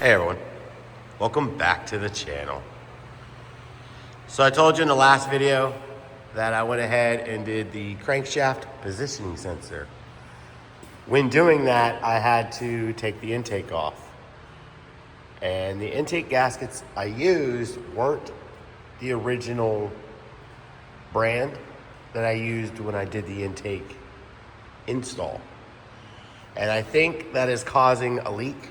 Hey everyone, welcome back to the channel. So I told you in the last video that I went ahead and did the crankshaft positioning sensor. When doing that, I had to take the intake off. And the intake gaskets I used weren't the original brand that I used when I did the intake install. And I think that is causing a leak.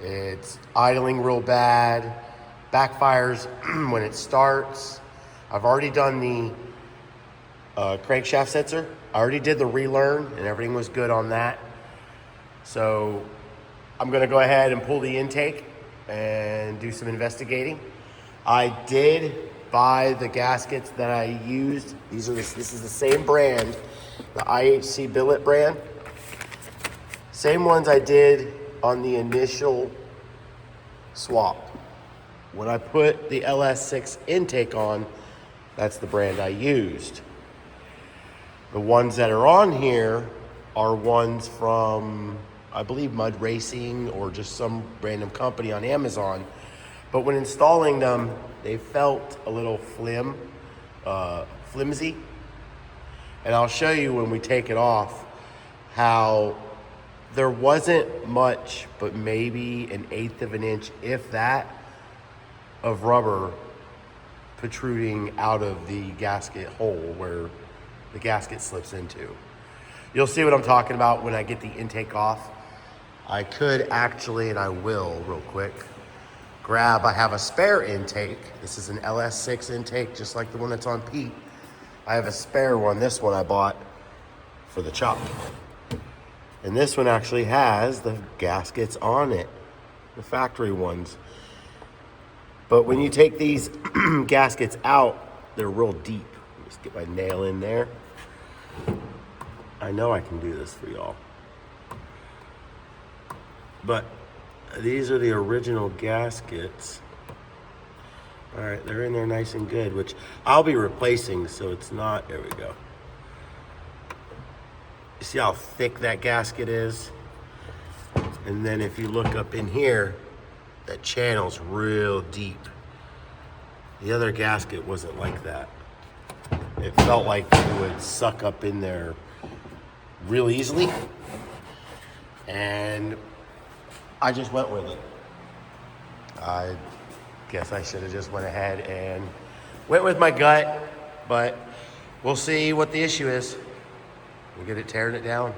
It's idling real bad, backfires when it starts. I've already done the crankshaft sensor. I already did the relearn and everything was good on that. So I'm gonna go ahead and pull the intake and do some investigating. I did buy the gaskets that I used. This is the same brand, the IHC billet brand. Same ones I did on the initial swap. When I put the LS6 Intake on, that's the brand I used. The ones that are on here are ones from, I believe, Mud Racing or just some random company on Amazon. But when installing them, they felt a little flimsy. And I'll show you when we take it off how there wasn't much, but maybe 1/8 of an inch, if that, of rubber protruding out of the gasket hole where the gasket slips into. You'll see what I'm talking about when I get the intake off. I could actually, and I will real quick, I have a spare intake. This is an LS6 intake, just like the one that's on Pete. I have a spare one. This one I bought for the chop. And this one actually has the gaskets on it, the factory ones. But when you take these gaskets out, they're real deep. Just get my nail in there. I know I can do this for y'all. But these are the original gaskets. All right, they're in there nice and good, which I'll be replacing, so it's not, there we go. You see how thick that gasket is? And then if you look up in here, that channel's real deep. The other gasket wasn't like that. It felt like it would suck up in there real easily. And I just went with it. I guess I should have just went ahead and went with my gut, but we'll see what the issue is. We'll get it tearing it down.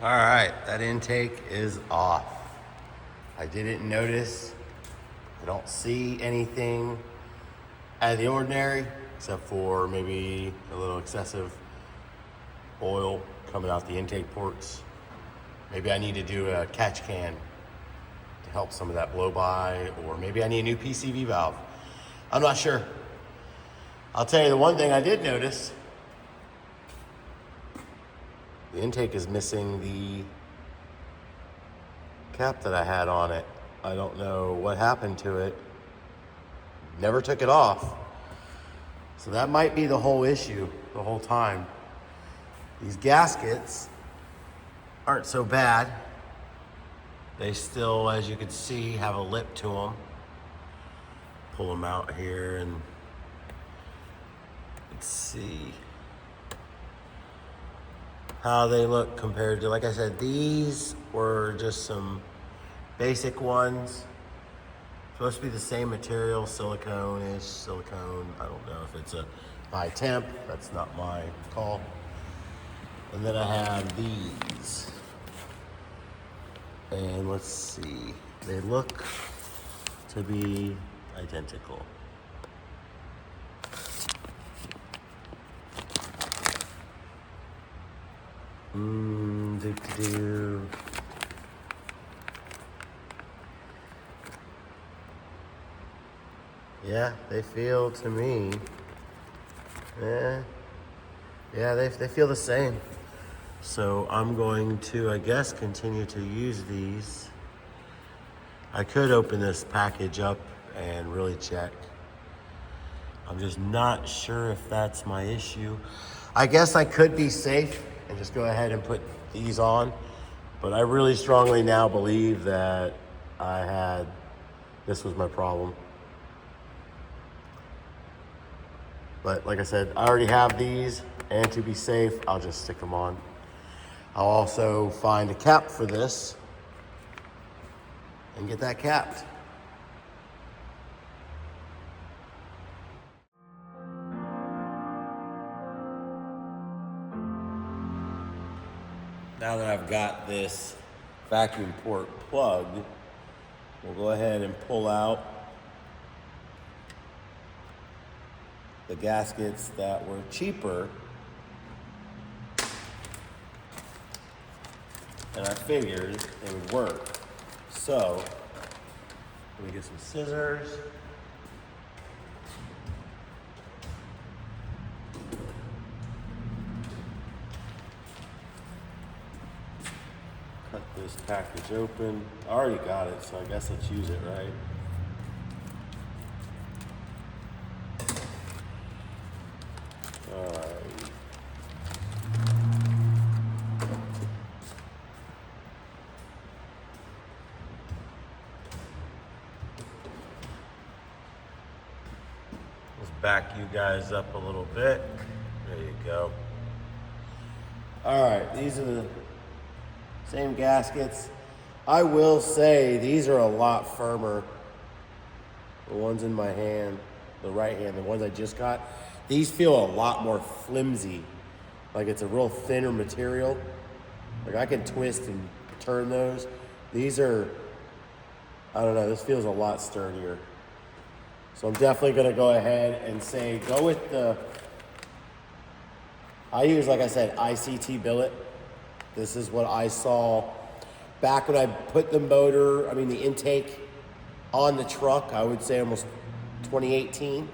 All right, that intake is off. I didn't notice. I don't see anything out of the ordinary, except for maybe a little excessive oil coming out the intake ports. Maybe I need to do a catch can to help some of that blow by, or maybe I need a new PCV valve. I'm not sure. I'll tell you the one thing I did notice. The intake is missing cap that I had on it. I don't know what happened to it. Never took it off. So that might be the whole issue the whole time. These gaskets aren't so bad. They still, as you can see, have a lip to them. Pull them out here and let's see how they look compared to, like I said, these were just some basic ones. Supposed to be the same material, silicone-ish, silicone. I don't know if it's a high temp, that's not my call. And then I have these. And let's see, they look to be identical. Yeah, they feel to me, yeah, they feel the same. So I'm going to, I guess, continue to use these. I could open this package up and really check. I'm just not sure if that's my issue. I guess I could be safe and just go ahead and put these on, but I really strongly now believe that this was my problem. But like I said, I already have these, and to be safe, I'll just stick them on. I'll also find a cap for this and get that capped. Now that I've got this vacuum port plugged, we'll go ahead and pull out the gaskets that were cheaper. And I figured they would work. So, let me get some scissors. Cut this package open. I already got it, so I guess let's use it, right? All right. Back you guys up a little bit. There you go. All right, these are the same gaskets. I will say these are a lot firmer. The ones in my hand, the right hand, the ones I just got, these feel a lot more flimsy. Like it's a real thinner material. Like I can twist and turn those. These are, I don't know, this feels a lot sturdier. So I'm definitely gonna go ahead and say, go with I use, like I said, ICT billet. This is what I saw back when I put the intake on the truck, I would say almost 2018.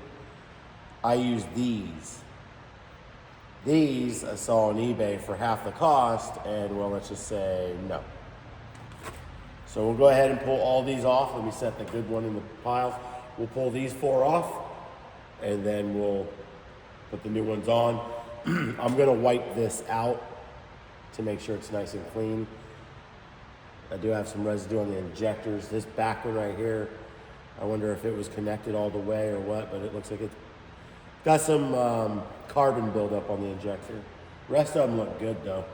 I used these. These I saw on eBay for half the cost, and well, let's just say no. So we'll go ahead and pull all these off. Let me set the good one in the pile. We'll pull these 4 off, and then we'll put the new ones on. I'm gonna wipe this out to make sure it's nice and clean. I do have some residue on the injectors. This back one right here, I wonder if it was connected all the way or what, but it looks like it's got some carbon buildup on the injector. Rest of them look good though.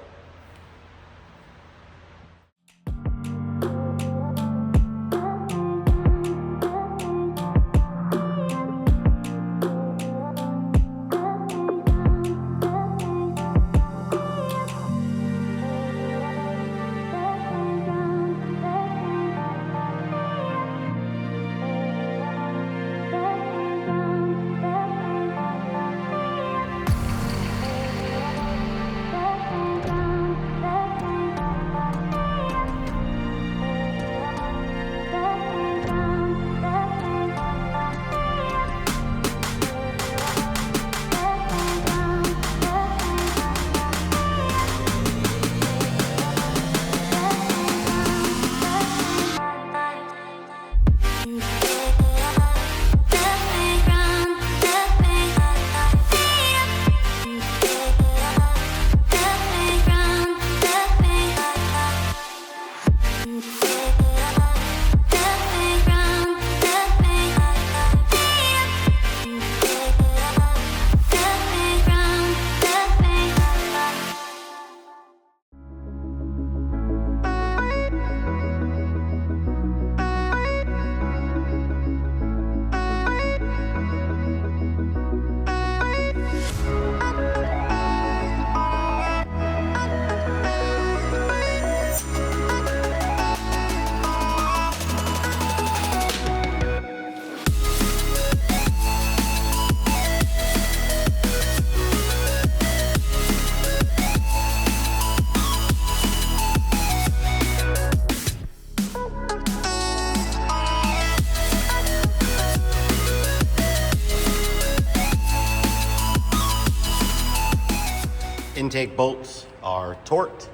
intake bolts are torqued.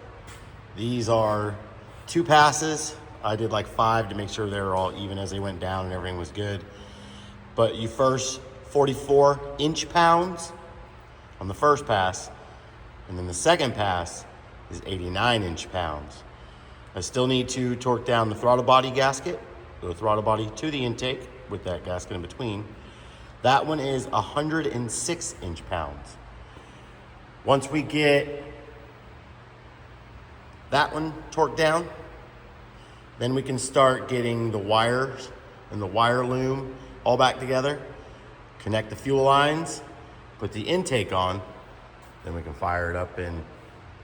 These are 2 passes. I did like 5 to make sure they were all even as they went down and everything was good. But you first 44 inch-pounds on the first pass, and then the second pass is 89 inch-pounds. I still need to torque down the throttle body gasket, the throttle body to the intake with that gasket in between. That one is 106 inch-pounds. Once we get that one torqued down, then we can start getting the wires and the wire loom all back together, connect the fuel lines, put the intake on, then we can fire it up and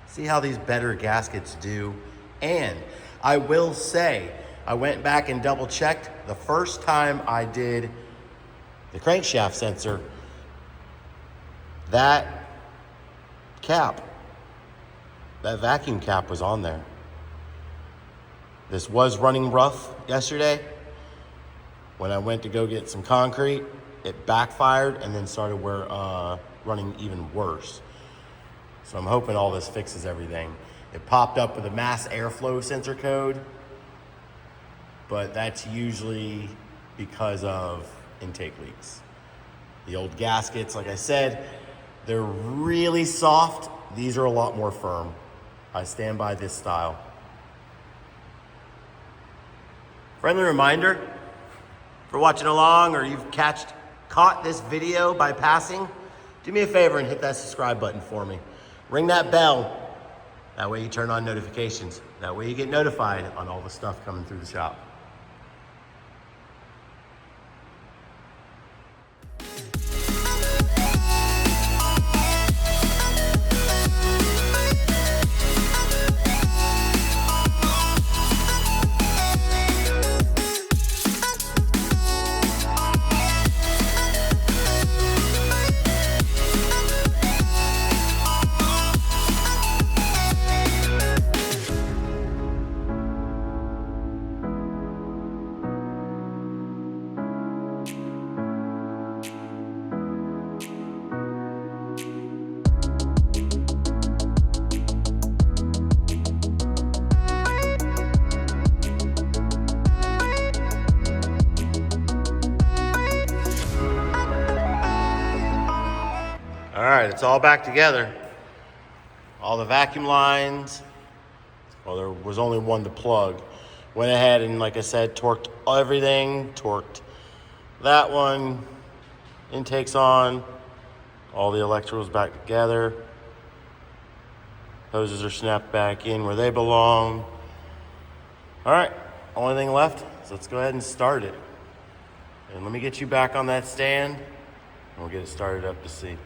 see how these better gaskets do. And I will say, I went back and double checked. The first time I did the crankshaft sensor, that cap, that vacuum cap was on there. This was running rough yesterday. When I went to go get some concrete, it backfired and then started running even worse. So I'm hoping all this fixes everything. It popped up with a mass airflow sensor code, but that's usually because of intake leaks. The old gaskets, like I said, they're really soft. These are a lot more firm. I stand by this style. Friendly reminder, for watching along or you've caught this video by passing, do me a favor and hit that subscribe button for me. Ring that bell. That way you turn on notifications. That way you get notified on all the stuff coming through the shop. All right, it's all back together. All the vacuum lines, well, there was only one to plug. Went ahead and, like I said, torqued everything, torqued that one, intakes on, all the electrodes back together. Hoses are snapped back in where they belong. All right, only thing left is let's go ahead and start it. And let me get you back on that stand, and we'll get it started up to see.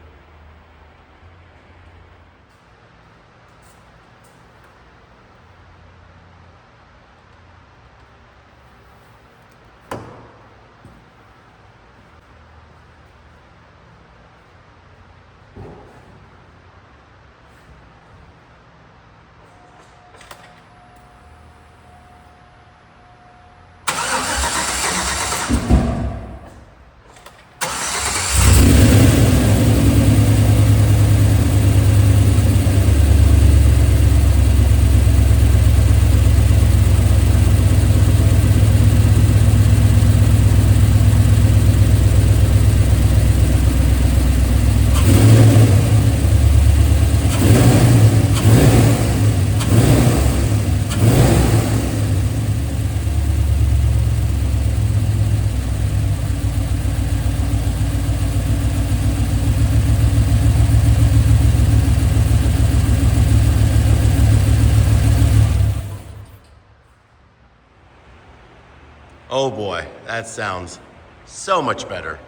Oh boy, that sounds so much better.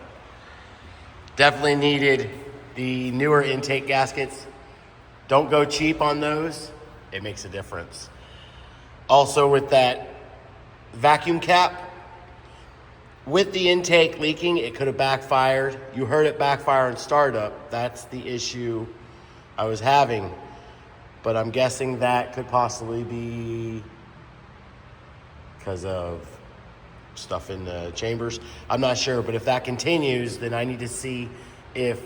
Definitely needed the newer intake gaskets. Don't go cheap on those. It makes a difference. Also with that vacuum cap, with the intake leaking, it could have backfired. You heard it backfire in startup. That's the issue I was having. But I'm guessing that could possibly be because of stuff in the chambers. I'm not sure, but if that continues, then I need to see if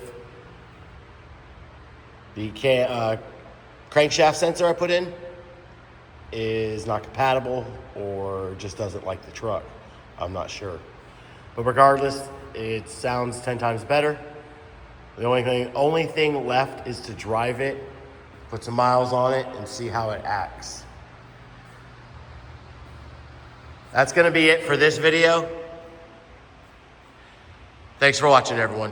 the crankshaft sensor I put in is not compatible or just doesn't like the truck. I'm not sure. But regardless, it sounds 10 times better. The only thing left is to drive it, put some miles on it, and see how it acts. That's gonna be it for this video. Thanks for watching, everyone.